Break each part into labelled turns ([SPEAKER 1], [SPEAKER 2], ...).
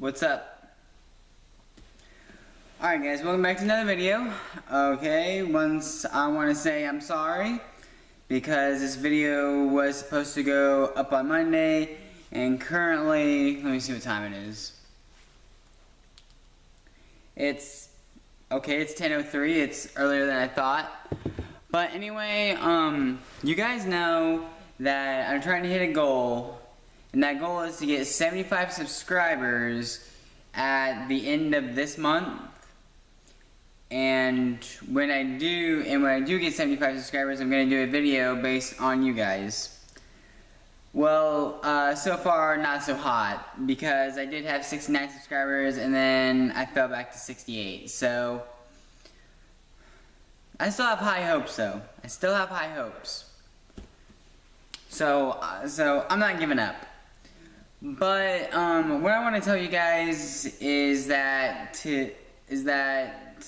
[SPEAKER 1] What's up? Alright guys, welcome back to another video. Okay, once I want to say I'm sorry because this video was supposed to go up on Monday and currently, let me see what time it is. It's 10:03. It's earlier than I thought. But anyway, you guys know that I'm trying to hit a goal, and that goal is to get 75 subscribers at the end of this month. And when I do get 75 subscribers, I'm going to do a video based on you guys. Well, so far not so hot, because I did have 69 subscribers and then I fell back to 68. So I still have high hopes though. I still have high hopes. So I'm not giving up. But what I want to tell you guys is that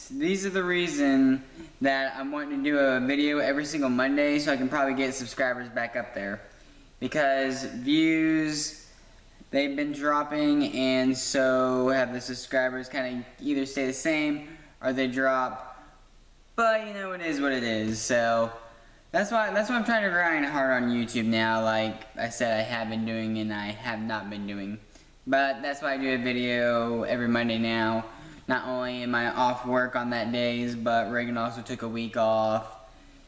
[SPEAKER 1] these are the reason that I'm wanting to do a video every single Monday, so I can probably get subscribers back up there. Because views, they've been dropping, and so have the subscribers kind of either stay the same or they drop. But you know, it is what it is. So that's why I'm trying to grind hard on YouTube now. Like I said, I have been doing and I have not been doing. But that's why I do a video every Monday now. Not only am I off work on that days, but Reagan also took a week off.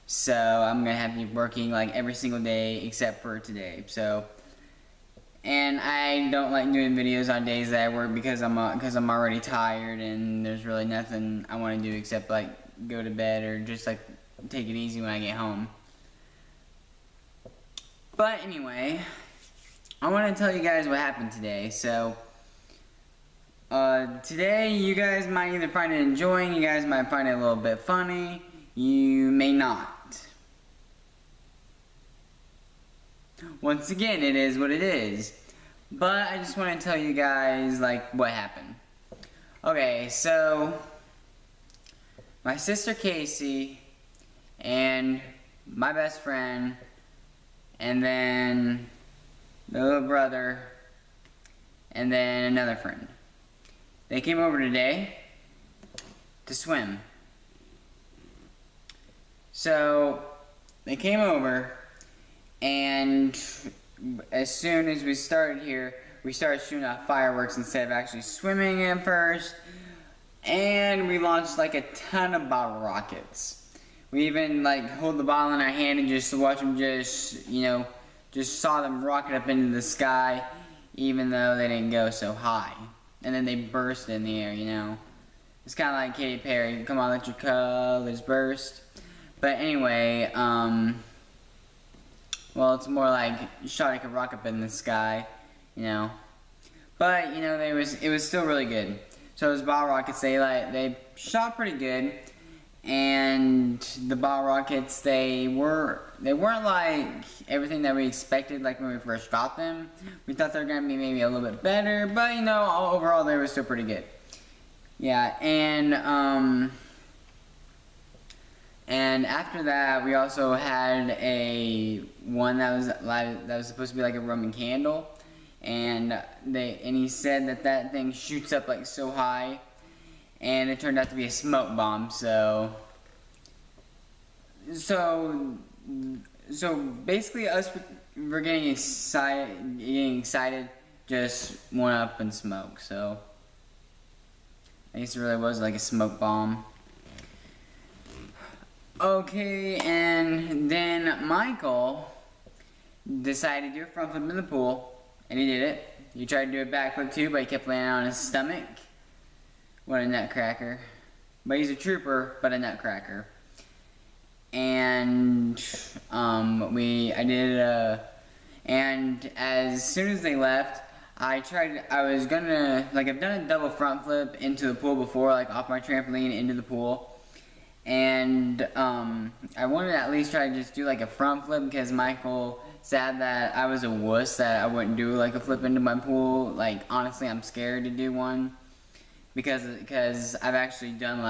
[SPEAKER 1] So I'm gonna have to be working like every single day except for today. So, and I don't like doing videos on days that I work because I'm already tired and there's really nothing I want to do except like go to bed or just like take it easy when I get home. But anyway, I want to tell you guys what happened today. So today you guys might either find it enjoying, you guys might find it a little bit funny, you may not. Once again, it is what it is. But I just want to tell you guys like what happened. Okay, so my sister Casey and my best friend and then the little brother and then another friend, they came over today to swim. So they came over, and as soon as we started here, we started shooting off fireworks instead of actually swimming at first, and we launched like a ton of bottle rockets. We even like hold the bottle in our hand and just watch them just saw them rocket up into the sky, even though they didn't go so high. And then they burst in the air, you know. It's kind of like Katy Perry, come on, let your colors burst. But anyway, well, it's more like shot like a rocket up in the sky, you know. But you know, it was still really good. So those bottle rockets, they shot pretty good, and the bottle rockets they weren't like everything that we expected. Like when we first got them, we thought they were gonna be maybe a little bit better, but you know, overall they were still pretty good. Yeah, and after that, we also had one that was supposed to be like a Roman candle, and he said that thing shoots up like so high, and it turned out to be a smoke bomb. So basically, us we're getting excited, just went up in smoke. So I guess it really was like a smoke bomb. Okay, and then Michael decided to do a front flip in the pool, and he did it. He tried to do a backflip too, but he kept landing on his stomach. What a nutcracker. But he's a trooper, but a nutcracker. And and as soon as they left, I've done a double front flip into the pool before, like off my trampoline into the pool. And I wanted to at least try to just do like a front flip because Michael said that I was a wuss, that I wouldn't do like a flip into my pool. Like honestly, I'm scared to do one because I've actually done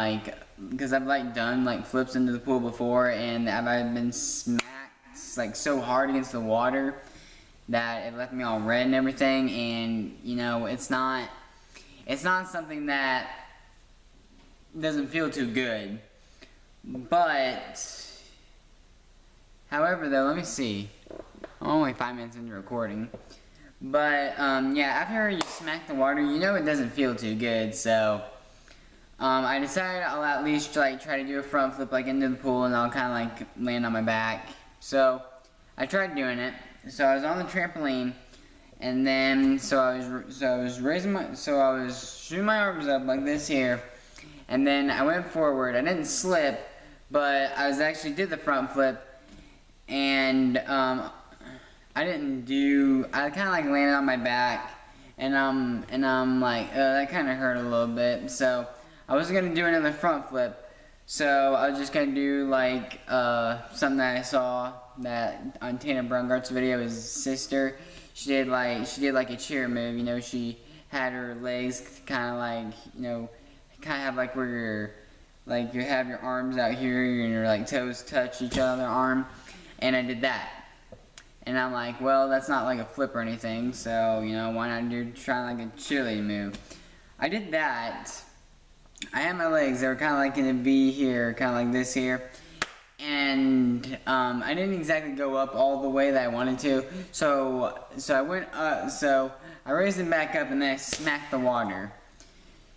[SPEAKER 1] done flips into the pool before, and I've been smacked like so hard against the water that it left me all red and everything. And you know, it's not it's not something that doesn't feel too good. But, however though, let me see. I'm only 5 minutes into recording. But, yeah, after you smack the water, you know it doesn't feel too good, so I decided I'll at least like try to do a front flip like into the pool, and I'll kind of like land on my back. So I tried doing it. So I was on the trampoline, and then I was shooting my arms up like this here, and then I went forward. I didn't slip, but I did the front flip, and I kind of like landed on my back, and I'm like, that kind of hurt a little bit. So I wasn't gonna do another front flip, so I was just gonna do like something that I saw that on Tana Brungart's video. His sister, she did like a cheer move. You know, she had her legs kind of like, you know, kind of have like where you have your arms out here and your like toes touch each other arm, and I did that. And I'm like, well, that's not like a flip or anything, so, you know, why not try like a cheerleading move? I did that. I had my legs, they were kind of like in a V here, kind of like this here. And I didn't exactly go up all the way that I wanted to. So I went up, so I raised them back up and then I smacked the water.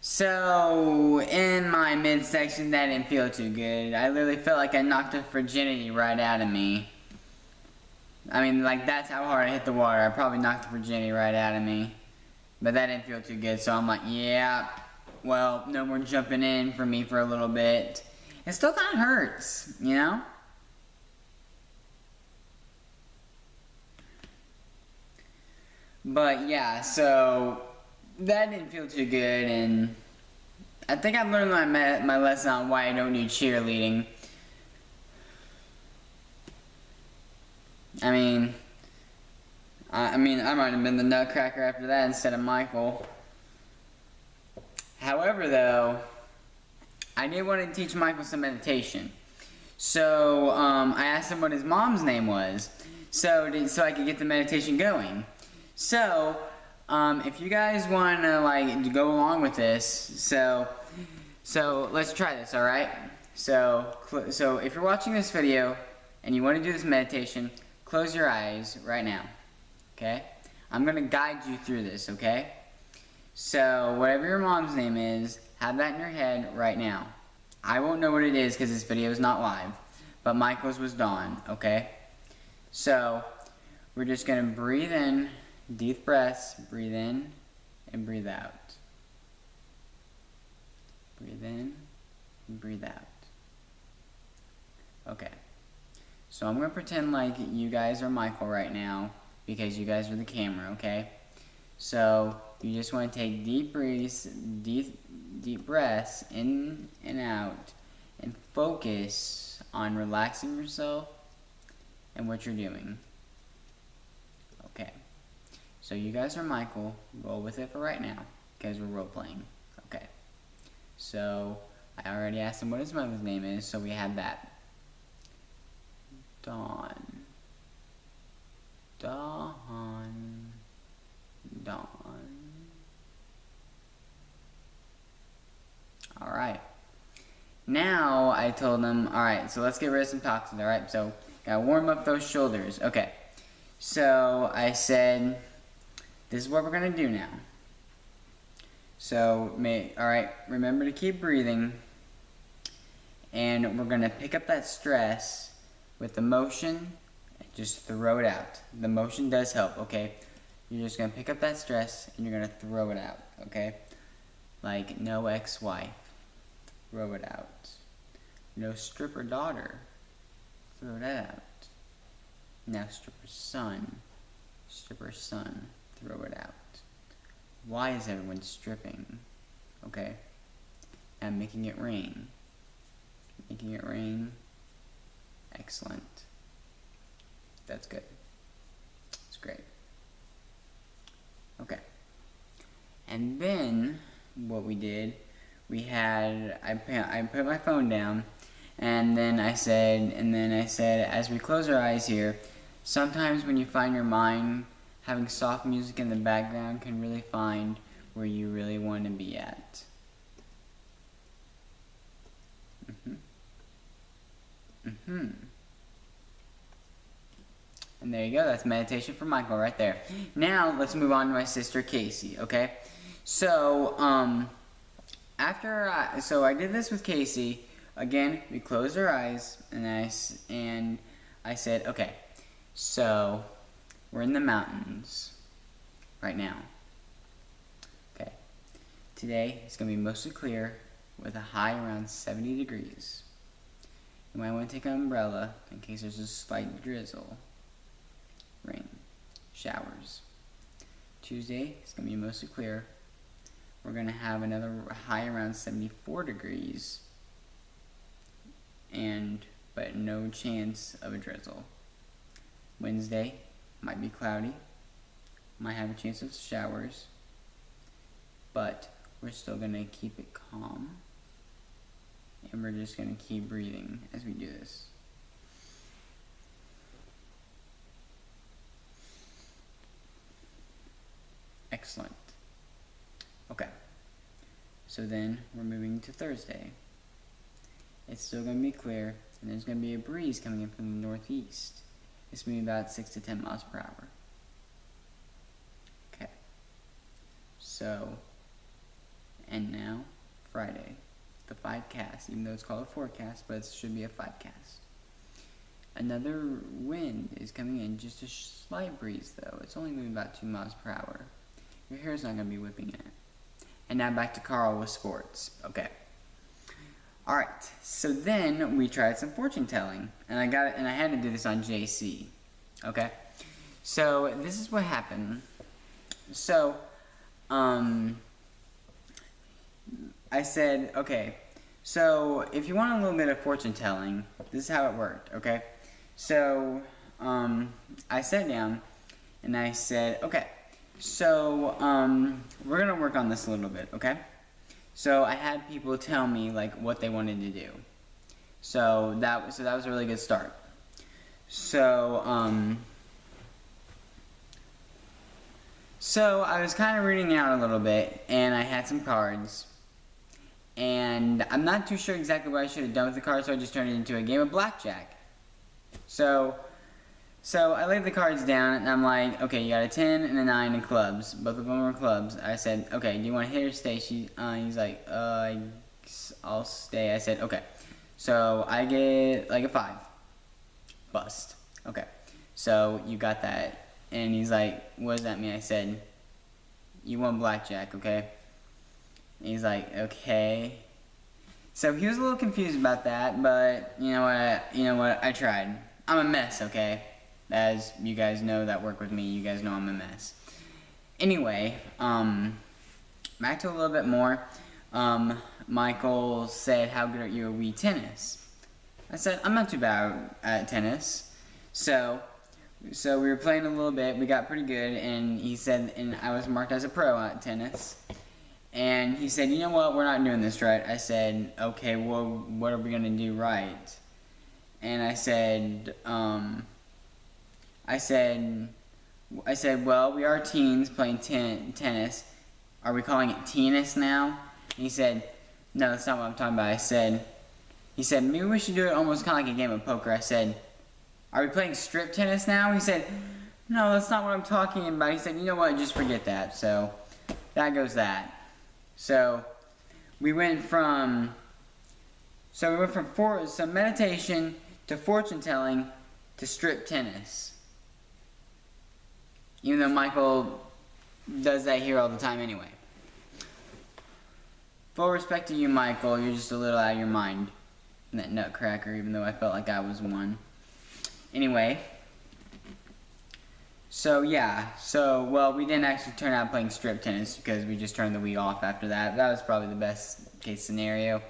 [SPEAKER 1] So in my midsection, that didn't feel too good. I literally felt like I knocked the virginity right out of me. I mean, like, that's how hard I hit the water. I probably knocked the virginity right out of me. But that didn't feel too good, so I'm like, yeah, well, no more jumping in for me for a little bit. It still kind of hurts, you know? But, yeah, so that didn't feel too good, and I think I've learned my lesson on why I don't do cheerleading. I mean, I might have been the nutcracker after that instead of Michael. However, though, I did want to teach Michael some meditation. So I asked him what his mom's name was, so I could get the meditation going. So if you guys want to like go along with this, so let's try this, all right? So if you're watching this video and you want to do this meditation, close your eyes right now, okay? I'm going to guide you through this, okay? So, whatever your mom's name is, have that in your head right now. I won't know what it is because this video is not live, but Michael's was Dawn, okay? So, we're just going to breathe in, deep breaths, breathe in, and breathe out. Breathe in, and breathe out. Okay. So I'm going to pretend like you guys are Michael right now, because you guys are the camera, okay? So you just want to take deep breaths in and out, and focus on relaxing yourself and what you're doing. Okay. So you guys are Michael. Roll with it for right now, because we're role playing. Okay. So I already asked him what his mother's name is, so we have that. Dawn. Alright. Now, I told them, alright, so let's get rid of some toxins, alright? So, gotta warm up those shoulders. Okay. So, I said, this is what we're gonna do now. So, alright, remember to keep breathing. And we're gonna pick up that stress with the motion, just throw it out. The motion does help, okay? You're just going to pick up that stress and you're going to throw it out, okay? Like, no ex-wife, throw it out. No stripper daughter, throw that out. Now stripper son, throw it out. Why is everyone stripping? Okay? Now making it rain. Making it rain. Excellent. That's good. That's great. Okay. And then what we did, I put my phone down, and then I said, as we close our eyes here, sometimes when you find your mind, having soft music in the background can really find where you really want to be at. And there you go, that's meditation for Michael right there. Now, let's move on to my sister Casey, okay? So, so I did this with Casey. Again, we closed our eyes, and I said, okay, so we're in the mountains right now. Okay, today it's going to be mostly clear with a high around 70 degrees. You might want to take an umbrella in case there's a slight drizzle, rain, showers. Tuesday it's going to be mostly clear. We're going to have another high around 74 degrees, but no chance of a drizzle. Wednesday might be cloudy, might have a chance of showers, but we're still going to keep it calm, and we're just going to keep breathing as we do this. Excellent. Okay, so then we're moving to Thursday. It's still going to be clear, and there's going to be a breeze coming in from the northeast. It's going to be about 6 to 10 miles per hour. Okay, so, and now, Friday, the 5-cast, even though it's called a forecast, but it should be a 5-cast. Another wind is coming in, just a slight breeze though. It's only moving about 2 miles per hour. Your hair's not going to be whipping in it. And now back to Carl with sports. Okay. Alright, so then we tried some fortune telling. And I had to do this on JC. Okay? So this is what happened. So, I said, okay, so if you want a little bit of fortune telling, this is how it worked, okay? So, I sat down and I said, okay, so, we're gonna work on this a little bit, okay? So I had people tell me like what they wanted to do. So that was a really good start. So, so I was kind of reading out a little bit, and I had some cards. And I'm not too sure exactly what I should have done with the cards, so I just turned it into a game of blackjack. So I laid the cards down, and I'm like, okay, you got a 10 and a 9 in clubs. Both of them were clubs. I said, okay, do you want to hit or stay? He's like, I'll stay. I said, okay. So I get like a 5. Bust. Okay. So you got that. And he's like, what does that mean? I said, you won blackjack, okay? And he's like, okay. So he was a little confused about that, but you know what? I tried. I'm a mess, okay? As you guys know that work with me, you guys know I'm a mess. Anyway, back to a little bit more. Michael said, how good are you at Wii tennis? I said, I'm not too bad at tennis. So we were playing a little bit, we got pretty good, and he said, and I was marked as a pro at tennis. And he said, you know what, we're not doing this right. I said, okay, well, what are we gonna do right? And I said, well, we are teens playing tennis. Are we calling it tennis now? And he said, no, that's not what I'm talking about. He said, maybe we should do it almost kind of like a game of poker. I said, are we playing strip tennis now? He said, no, that's not what I'm talking about. He said, you know what, just forget that. So, that goes that. So, we went from some meditation to fortune telling to strip tennis. Even though Michael does that here all the time anyway. Full respect to you, Michael, you're just a little out of your mind. That nutcracker, even though I felt like I was one. Anyway. So, yeah. So, well, we didn't actually turn out playing strip tennis because we just turned the Wii off after that. That was probably the best case scenario.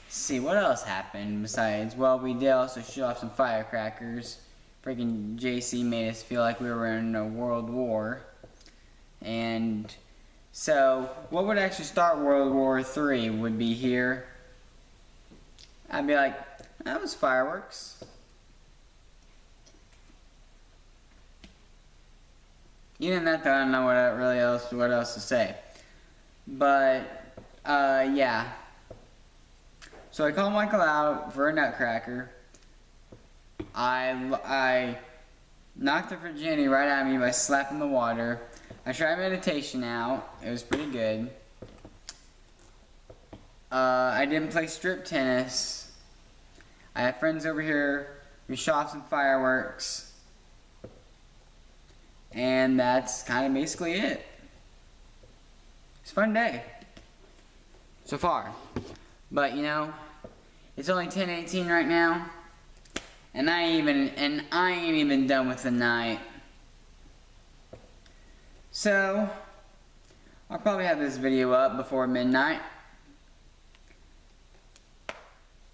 [SPEAKER 1] See, what else happened besides, well, we did also show off some firecrackers. Freaking JC made us feel like we were in a world war. And so, what would actually start World War III would be here. I'd be like, that was fireworks. Even that, though, I don't know what else to say. But yeah. So I called Michael out for a nutcracker. I knocked the virginity right out of me by slapping the water. I tried meditation out. It was pretty good. I didn't play strip tennis. I had friends over here. We shot some fireworks. And that's kind of basically it. It's a fun day. So far. But, you know, it's only 10:18 right now. And I ain't even done with the night. So, I'll probably have this video up before midnight.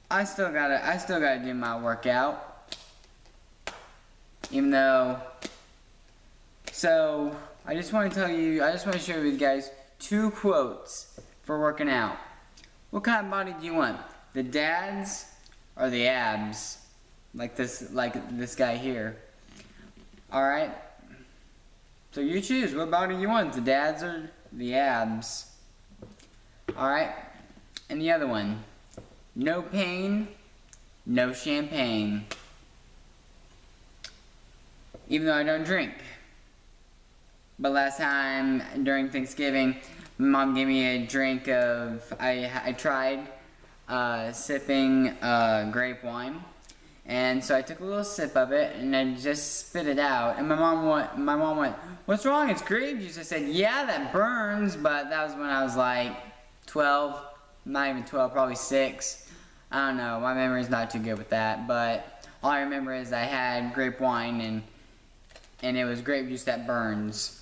[SPEAKER 1] I still gotta do my workout. Even though, so, I just want to show you guys 2 quotes for working out. What kind of body do you want? The dads or the abs? Like this guy here. Alright? So you choose what body you want, the dads or the abs. Alright? And the other one. No pain, no champagne. Even though I don't drink. But last time during Thanksgiving, my mom gave me a drink of, I tried sipping grape wine. And so I took a little sip of it and I just spit it out. And my mom went, "What's wrong? It's grape juice." I said, "Yeah, that burns," but that was when I was like 12, not even 12, probably 6. I don't know, my memory's not too good with that, but all I remember is I had grape wine and it was grape juice that burns.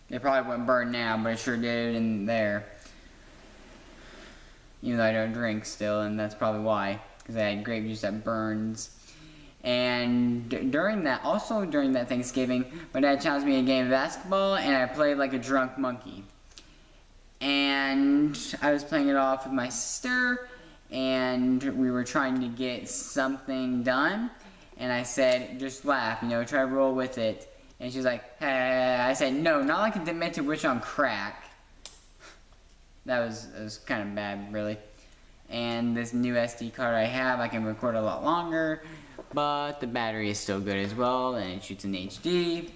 [SPEAKER 1] It probably wouldn't burn now, but it sure did in there. Even though I don't drink still, and that's probably why. Because I had grape juice that burns. And during that Thanksgiving, my dad challenged me a game of basketball, and I played like a drunk monkey. And I was playing it off with my sister, and we were trying to get something done. And I said, "Just laugh, you know, try to roll with it." And she's like, "Hey." I said, "No, not like a demented witch on crack." That was kind of bad, really. And this new SD card I have, I can record a lot longer, but the battery is still good as well, and it shoots in HD.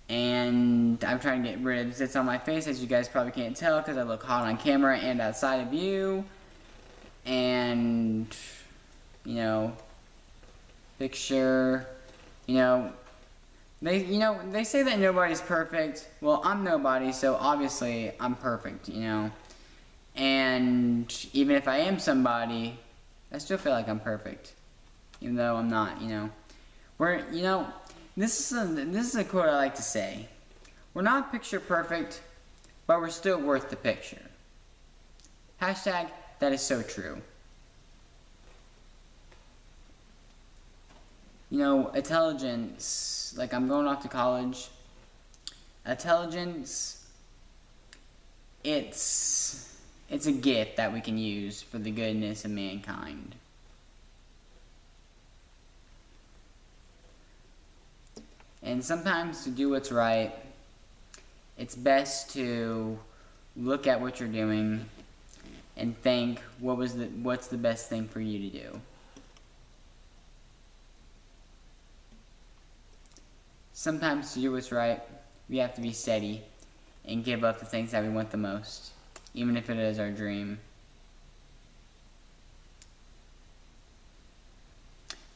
[SPEAKER 1] And I'm trying to get rid of zits on my face, as you guys probably can't tell, because I look hot on camera and outside of view. And, you know, picture, you know, they say that nobody's perfect. Well, I'm nobody, so obviously I'm perfect, you know. And even if I am somebody, I still feel like I'm perfect, even though I'm not, you know. This is a quote I like to say. We're not picture perfect, but we're still worth the picture. Hashtag, that is so true. You know, intelligence, like I'm going off to college. Intelligence, it's a gift that we can use for the goodness of mankind. And sometimes to do what's right, it's best to look at what you're doing and think, what's the best thing for you to do? Sometimes to do what's right, we have to be steady and give up the things that we want the most, even if it is our dream.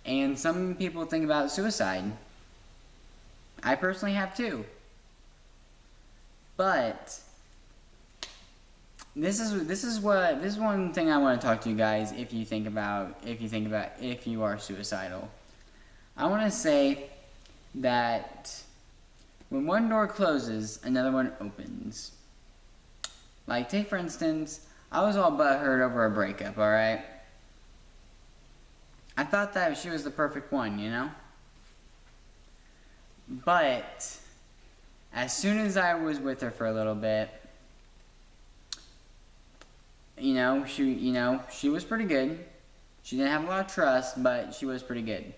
[SPEAKER 1] And some people think about suicide. I personally have too. But this is one thing I want to talk to you guys if you are suicidal. I want to say that when one door closes, another one opens. Like, take for instance, I was all butthurt over a breakup, alright? I thought that she was the perfect one, you know? But as soon as I was with her for a little bit, she was pretty good. She didn't have a lot of trust, but she was pretty good.